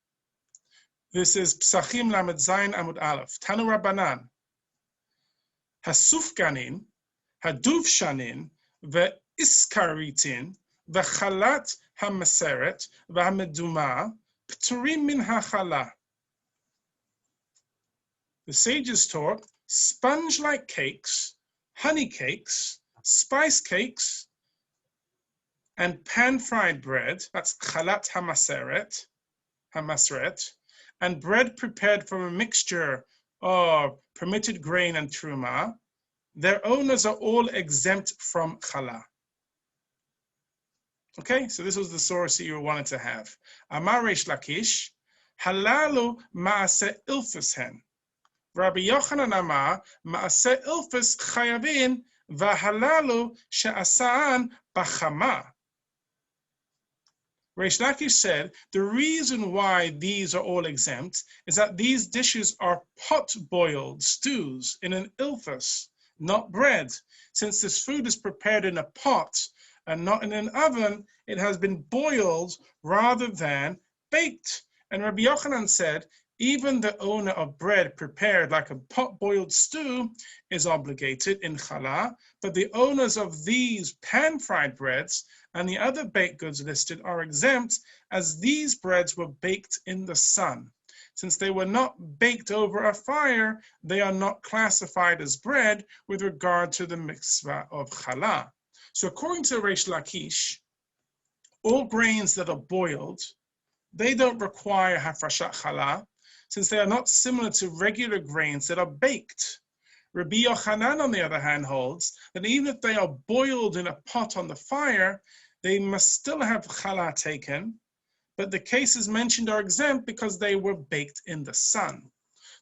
Speaker 1: This is Psachim Lamed Zayin Amud Aleph. Tanu Rabbanan. Hasufganin, Haduvshanin, Ve'iskaritin, Vechalat Hamaseret, Vehameduma, Pturim min HaChallah. The sages taught sponge-like cakes, honey cakes, spice cakes, and pan-fried bread, that's chalat hamasret, and bread prepared from a mixture of permitted grain and truma, their owners are all exempt from challah. Okay, so this was the source that you wanted to have. Amar Reish Lakish, halalu ma'aseh ilfus hen. Rabbi Yochanan Amar, Ma'aseh Ilfus Chayavin, Vahalalu She'asa'an Bachama. Reish Lakish said, the reason why these are all exempt is that these dishes are pot-boiled stews in an ilfus, not bread. Since this food is prepared in a pot and not in an oven, it has been boiled rather than baked. And Rabbi Yochanan said, even the owner of bread prepared like a pot-boiled stew is obligated in challah, but the owners of these pan-fried breads and the other baked goods listed are exempt as these breads were baked in the sun. Since they were not baked over a fire, they are not classified as bread with regard to the mitzvah of challah. So according to Reish Lakish, all grains that are boiled, they don't require hafrashat challah, since they are not similar to regular grains that are baked. Rabbi Yochanan, on the other hand, holds that even if they are boiled in a pot on the fire, they must still have challah taken, but the cases mentioned are exempt because they were baked in the sun.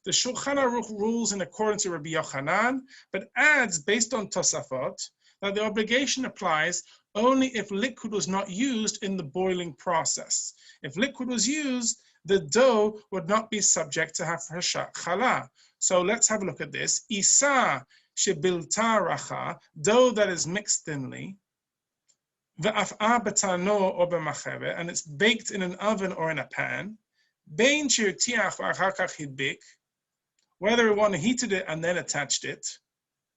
Speaker 1: The Shohana Rook rules in accordance with Rabbi Yochanan, but adds, based on Tosafot, that the obligation applies only if liquid was not used in the boiling process. If liquid was used, the dough would not be subject to hafrashat challah. So let's have a look at this. Isa shebilta racha, dough that is mixed thinly, ve'af'a betano or b'macheve, and it's baked in an oven or in a pan. Bein shirtiach v'achar kach hidbik, whether one heated it and then attached it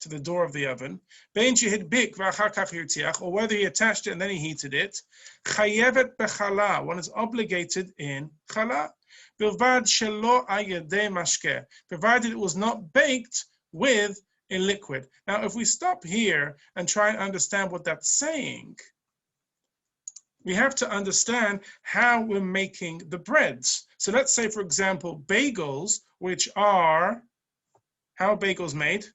Speaker 1: to the door of the oven, bein shehidbik v'achar kach hirtiach, or whether he attached it and then he heated it, chayevet b'challah, one is obligated in challah, bilvad shelo ayedei mashkeh, provided it was not baked with a liquid. Now, if we stop here and try and understand what that's saying, we have to understand how we're making the breads. So let's say, for example, bagels, which are, how are bagels made?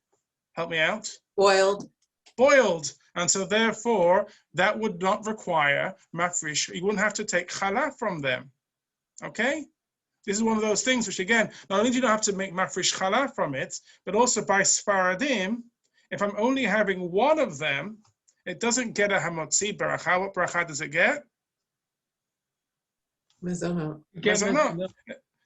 Speaker 1: Help me out.
Speaker 4: Boiled.
Speaker 1: Boiled. And so therefore, that would not require mafrish. You wouldn't have to take challah from them. Okay? This is one of those things which, again, not only do you not have to make mafrish challah from it, but also by Sfaradim, if I'm only having one of them, it doesn't get a hamotzi baracha. What baracha does it get?
Speaker 4: Mezonot.
Speaker 1: Mezonot.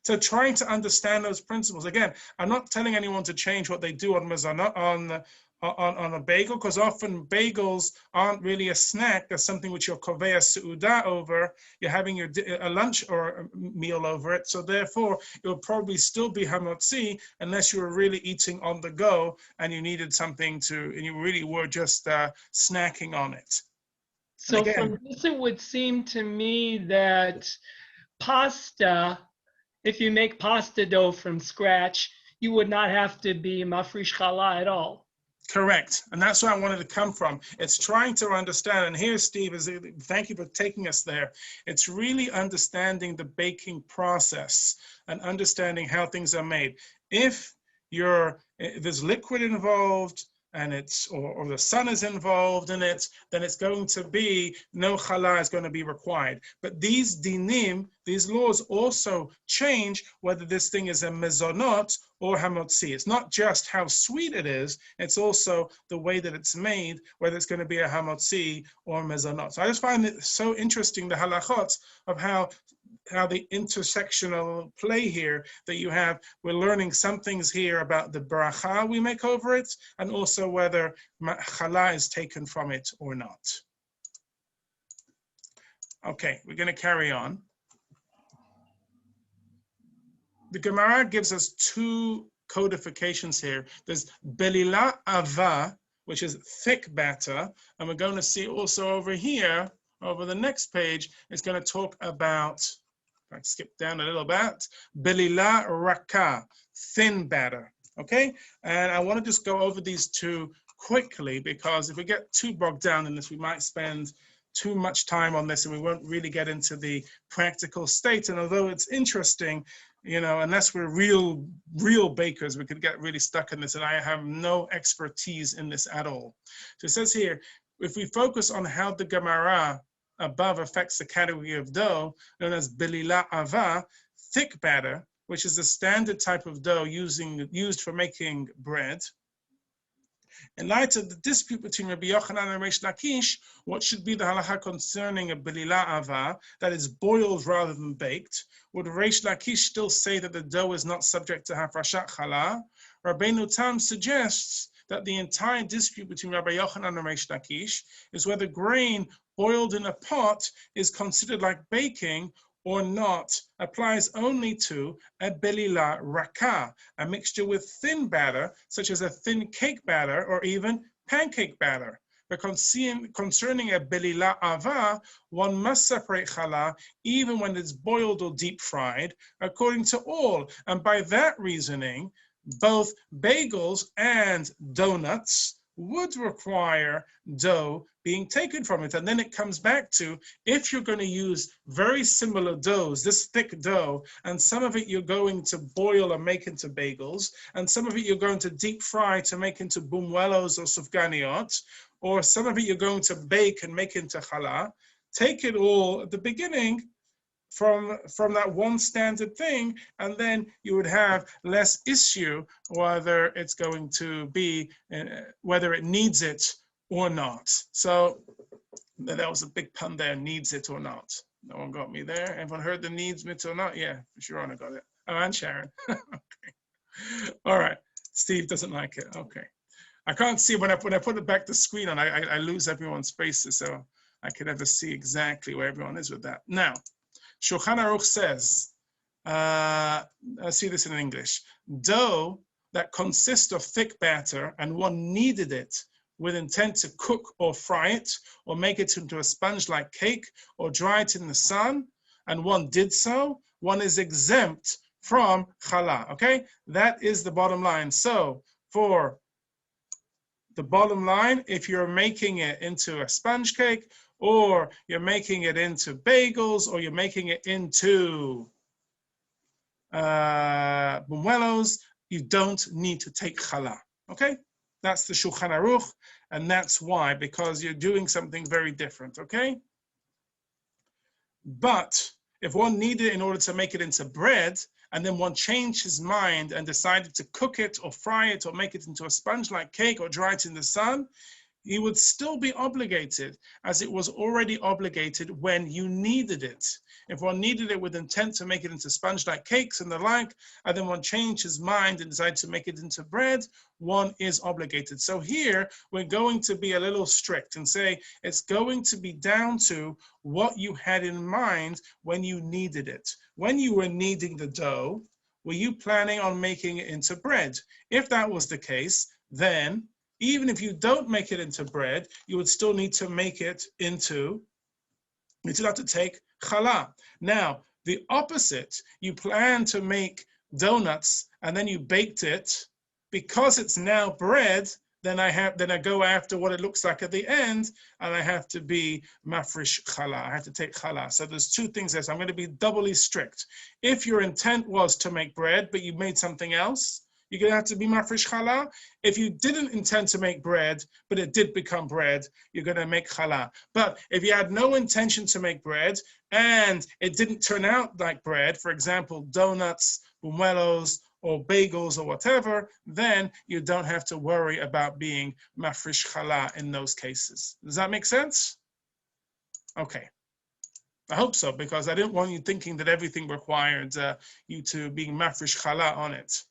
Speaker 1: So trying to understand those principles. Again, I'm not telling anyone to change what they do on mezonot, on a bagel, because often bagels aren't really a snack. That's something which you're kovea seudah over. You're having a lunch or a meal over it. So therefore, it will probably still be hamotzi unless you were really eating on the go and you needed something and you really were just snacking on it.
Speaker 5: So from this, it would seem to me that pasta, if you make pasta dough from scratch, you would not have to be mafrish challah at all.
Speaker 1: Correct. And that's where I wanted to come from. It's trying to understand, and here, Steve, thank you for taking us there. It's really understanding the baking process and understanding how things are made. If there's liquid involved, and or the sun is involved in it, then it's going to be, no challah is going to be required. But these dinim, these laws also change whether this thing is a mezonot or hamotzi. It's not just how sweet it is, it's also the way that it's made, whether it's going to be a hamotzi or mezonot. So I just find it so interesting, the halachot of how the intersectional play here that you have. We're learning some things here about the bracha we make over it, and also whether challah is taken from it or not. Okay, we're going to carry on. The Gemara gives us two codifications here. There's belila ava, which is thick batter, and we're going to see also over here, over the next page, it's going to talk about, I skip down a little bit, belila raka, thin batter, okay? And I want to just go over these two quickly, because if we get too bogged down in this, we might spend too much time on this and we won't really get into the practical state. And although it's interesting, you know, unless we're real bakers, we could get really stuck in this, and I have no expertise in this at all. So it says here, if we focus on how the Gemara above affects the category of dough known as belila ava, thick batter, which is the standard type of dough used for making bread. In light of the dispute between Rabbi Yochanan and Reish Lakish, what should be the halacha concerning a belila ava, that is boiled rather than baked? Would Reish Lakish still say that the dough is not subject to Hafrashat Hallah? Rabbeinu Tam suggests that the entire dispute between Rabbi Yochanan and Reish Lakish is whether grain boiled in a pot is considered like baking or not, applies only to a belila raka, a mixture with thin batter, such as a thin cake batter or even pancake batter. But concerning a belila ava, one must separate challah even when it's boiled or deep fried, according to all. And by that reasoning, both bagels and donuts would require dough being taken from it. And then it comes back to, if you're going to use very similar doughs, this thick dough, and some of it you're going to boil and make into bagels, and some of it you're going to deep fry to make into bumwelos or sufganiot, or some of it you're going to bake and make into challah, take it all at the beginning from that one standard thing, and then you would have less issue whether it's going to be, whether it needs it or not. So that was a big pun there, needs it or not. No one got me there. Everyone heard the needs it or not? Yeah, Shohana got it. Oh, and Sharon. Okay. All right. Steve doesn't like it. Okay. I can't see when I put it back the screen on, I lose everyone's faces, so I can never see exactly where everyone is with that. Now, Shohana Rook says, I'll see this in English, dough that consists of thick batter and one kneaded it with intent to cook or fry it or make it into a sponge-like cake or dry it in the sun, and one did so, one is exempt from challah, okay? That is the bottom line. So for the bottom line, if you're making it into a sponge cake, or you're making it into bagels, or you're making it into bumwelos, you don't need to take challah, okay? That's the Shulchan Aruch, and that's why, because you're doing something very different, okay? But if one needed it in order to make it into bread, and then one changed his mind and decided to cook it or fry it or make it into a sponge-like cake or dry it in the sun, he would still be obligated, as it was already obligated when you needed it. If one needed it with intent to make it into sponge-like cakes and the like, and then one changed his mind and decided to make it into bread, one is obligated. So here, we're going to be a little strict and say it's going to be down to what you had in mind when you needed it. When you were kneading the dough, were you planning on making it into bread? If that was the case, then even if you don't make it into bread, you would still need to make it into, you still have to take challah. Now, the opposite, you plan to make donuts and then you baked it, because it's now bread, then I go after what it looks like at the end, and I have to be mafresh challah. I have to take challah. So there's two things there. So I'm going to be doubly strict. If your intent was to make bread, but you made something else, you're going to have to be mafresh challah. If you didn't intend to make bread, but it did become bread, you're going to make challah. But if you had no intention to make bread, and it didn't turn out like bread, for example, donuts, buñuelos, or bagels or whatever, then you don't have to worry about being mafresh challah in those cases. Does that make sense? Okay. I hope so, because I didn't want you thinking that everything required you to be mafresh challah on it.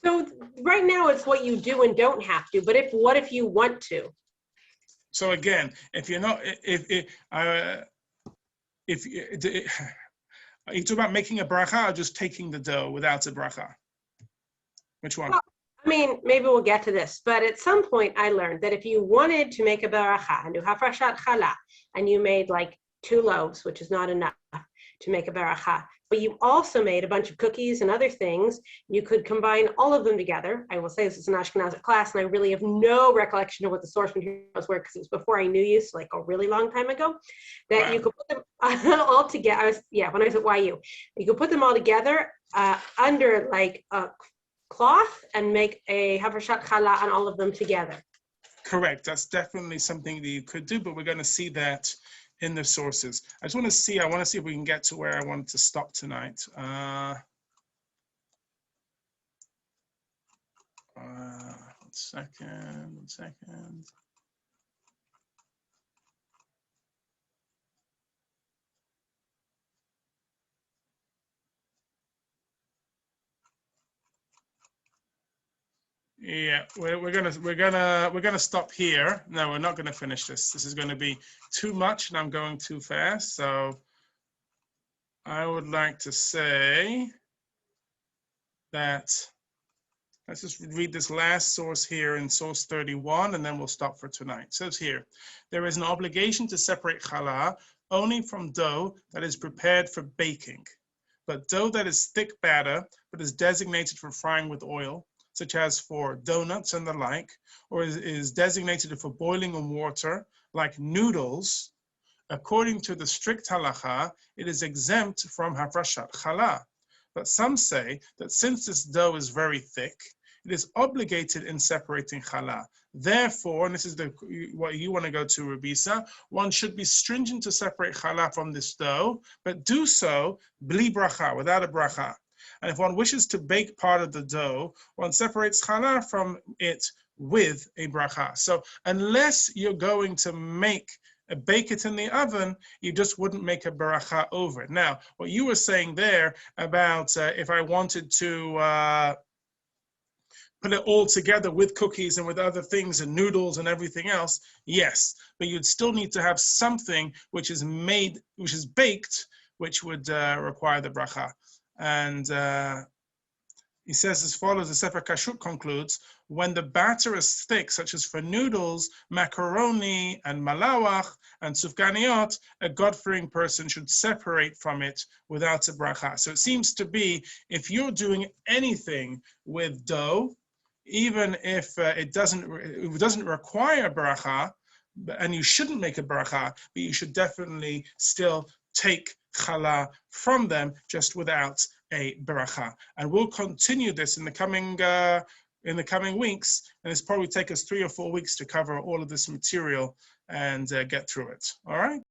Speaker 3: So right now it's what you do and don't have to, but what if you want to?
Speaker 1: So again, if you're not, are you talking about making a bracha or just taking the dough without a bracha? Which one?
Speaker 3: Well, I mean, maybe we'll get to this, but at some point I learned that if you wanted to make a bracha and do Hafrashat Hallah, and you made like 2 loaves, which is not enough to make a bracha, but you also made a bunch of cookies and other things, you could combine all of them together. I will say this is an Ashkenazic class, and I really have no recollection of what the source materials were, because it was before I knew you, so like a really long time ago, that you could put them all together. When I was at YU, you could put them all together under like a cloth and make a Hafrashat Hallah on all of them together.
Speaker 1: Correct. That's definitely something that you could do, but we're going to see that in the sources. I want to see if we can get to where I wanted to stop tonight. One second. Yeah, we're gonna stop here. No, we're not gonna finish this. This is gonna be too much, and I'm going too fast. So I would like to say that let's just read this last source here in source 31, and then we'll stop for tonight. It says here, there is an obligation to separate challah only from dough that is prepared for baking, but dough that is thick batter but is designated for frying with oil, such as for donuts and the like, or is designated for boiling in water, like noodles, according to the strict halacha, it is exempt from Hafrashat Hallah. But some say that since this dough is very thick, it is obligated in separating challah. Therefore, and this is what you want to go to, Rabisa, one should be stringent to separate challah from this dough, but do so bli bracha, without a bracha. And if one wishes to bake part of the dough, one separates challah from it with a bracha. So unless you're going to bake it in the oven, you just wouldn't make a bracha over it. Now, what you were saying there about if I wanted to put it all together with cookies and with other things and noodles and everything else, yes, but you'd still need to have something which is baked, which would require the bracha. And he says as follows, the Sefer Kashrut concludes, when the batter is thick, such as for noodles, macaroni, and malawach, and sufganiot, a God-fearing person should separate from it without a bracha. So it seems to be, if you're doing anything with dough, even if it doesn't require bracha, and you shouldn't make a bracha, but you should definitely still take challah from them, just without a bracha. And we'll continue this in the coming weeks, and it's probably take us 3 or 4 weeks to cover all of this material and get through it. All right.